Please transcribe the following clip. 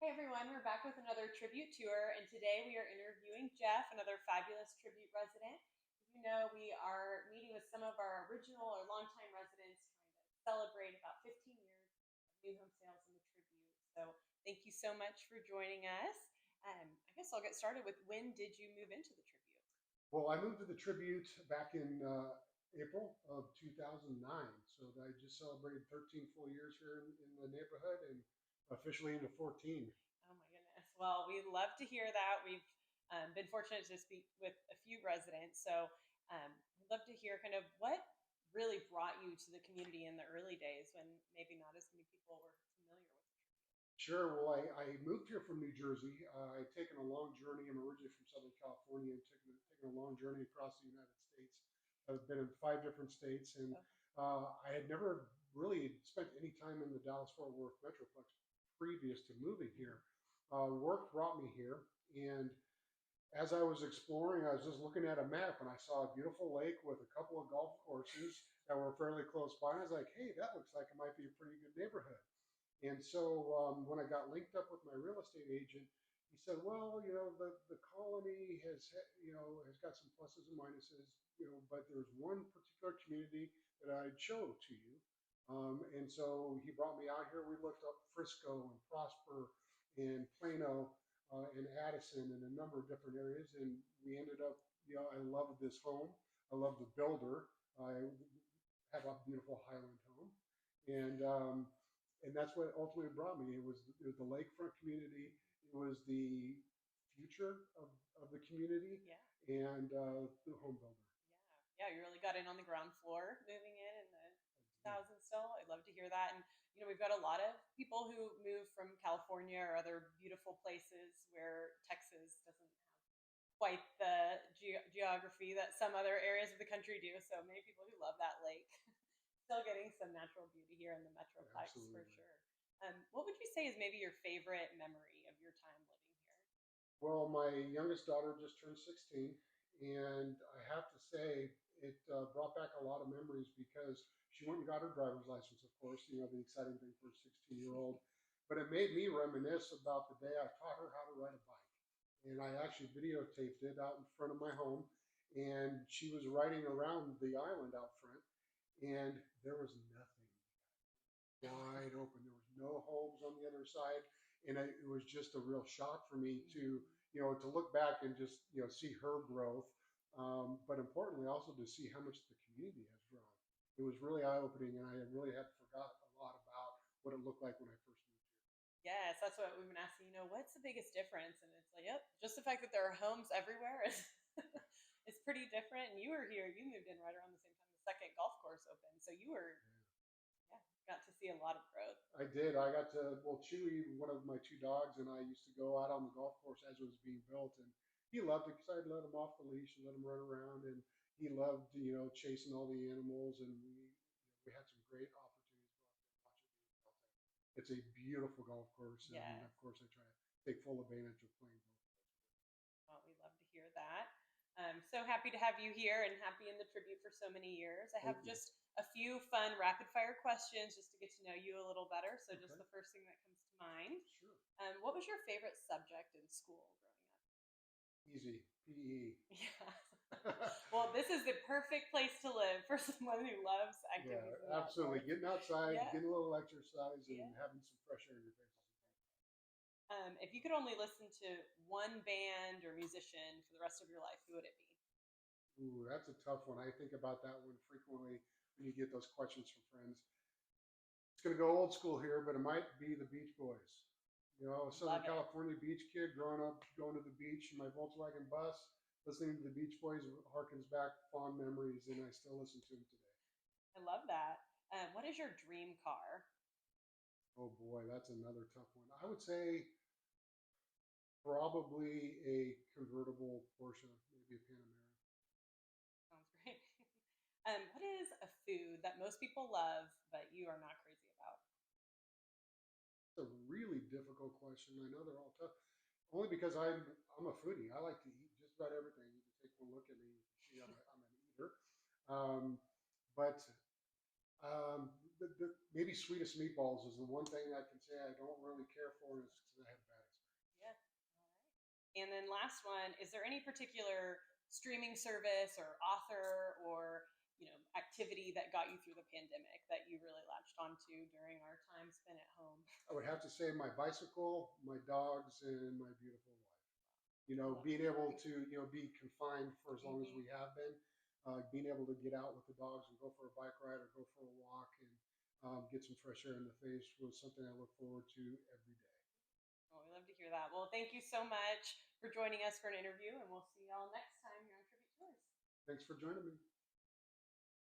Hey everyone, we're back with another tribute tour, and today we are interviewing Jeff, another fabulous tribute resident. You know, we are meeting with some of our original or longtime residents trying to celebrate about 15 years of new home sales in the tribute. So, thank you so much for joining us. I guess I'll get started with when did you move into the tribute? Well, I moved to the Tribute back in April of 2009. So I just celebrated 13 full years here in the neighborhood and officially into 14. Oh my goodness. Well, we love to hear that. We've been fortunate to speak with a few residents. So we'd love to hear kind of what really brought you to the community in the early days when maybe not as many people were familiar with the Sure. Well, I moved here from New Jersey. I'd taken a long journey. I'm originally from Southern California and taken a long journey across the United States. I've been in 5 different states, and tribute. I had never really spent any time in the Dallas-Fort Worth Metroplex previous to moving here. Work brought me here, and as I was exploring, I was just looking at a map and I saw a beautiful lake with a couple of golf courses that were fairly close by. And I was like, hey, that looks like it might be a pretty good neighborhood. And so when I got linked up with my real estate agent, he said, well, the colony has got some pluses and minuses, but there's one particular community that I'd show to you. And so he brought me out here. We looked up Frisco and Prosper and Plano in Addison and a number of different areas. And we ended up, I loved this home. I love the builder. I have a beautiful Highland home. And that's what ultimately brought me. It was the lakefront community. It was the future of the community Yeah. and the home builder. Yeah. Yeah. You really got in on the ground floor moving in the 2000s still. I'd love to hear that. And, we've got a lot of people who move from California or other beautiful places where Texas doesn't have quite the geography that some other areas of the country do. So many people who love that lake. Still getting some natural beauty here in the Metroplex for Absolutely. sure. What would you say is maybe your favorite memory of your time living here? Well, my youngest daughter just turned 16, and I have to say it brought back a lot of memories because she went and got her driver's license, of course, the exciting thing for a 16-year-old. But it made me reminisce about the day I taught her how to ride a bike. And I actually videotaped it out in front of my home, and she was riding around the island out front, and there was nothing wide open. There was no homes on the other side, and it was just a real shock for me to look back and just see her growth, but importantly also to see how much the community has grown. It was really eye opening, and I really had forgot a lot about what it looked like when I first moved here. Yes, that's what we've been asking. What's the biggest difference? And it's like, yep, just the fact that there are homes everywhere is is pretty different. And you were here; you moved in right around the same time the second golf course opened, so you were, yeah, got to see a lot of growth. I did. I got to, well, Chewy, one of my 2 dogs, and I used to go out on the golf course as it was being built, and he loved it because I'd let him off the leash and let him run around, and he loved, chasing all the animals, and we had some great opportunities to go out there and watch it being built. It's a beautiful golf course, and Yes. of course, I try to take full advantage of playing both of those courses. Well, we love to hear that. I'm so happy to have you here and happy in the tribute for so many years. I have Thank you. just a few fun rapid fire questions just to get to know you a little better. So, just Okay, the first thing that comes to mind. sure. What was your favorite subject in school growing up? Easy, PE. Yeah. Well, this is the perfect place to live for someone who loves Yeah, activities in the absolutely. outdoors. Getting outside, Yeah. getting a little exercise, Yeah. and having some fresh air in your face is a great. If you could only listen to one band or musician for the rest of your life, who would it be? Ooh, that's a tough one. I think about that one frequently when you get those questions from friends. It's going to go old school here, but it might be the Beach Boys. A Southern Love it. California beach kid growing up, going to the beach in my Volkswagen bus, listening to the Beach Boys harkens back fond memories, and I still listen to them today. I love that. What is your dream car? Oh boy, that's another tough one. I would say probably a convertible Porsche, maybe a Panamera. Sounds great. What is a food that most people love but you are not crazy about? It's a really difficult question. I know they're all tough, only because I'm a foodie. I like to eat just about everything. You can take one look at me, you can see I'm an eater. Um, but maybe sweetest meatballs is the one thing I can say I don't really care for, is because I had a bad experience. Yeah. All right. And then last one, is there any particular streaming service or author or activity that got you through the pandemic that you really latched onto during our time spent at home? I would have to say my bicycle, my dogs, and my beautiful wife. Love Being able it. to, be confined for as long as Mhm. we have been, being able to get out with the dogs and go for a bike ride or go for a walk and get some fresh air in the face was something I look forward to every day. Oh, we love to hear that. Well, thank you so much for joining us for an interview, and we'll see y'all next time here on Tribute Tours. Thanks for joining me.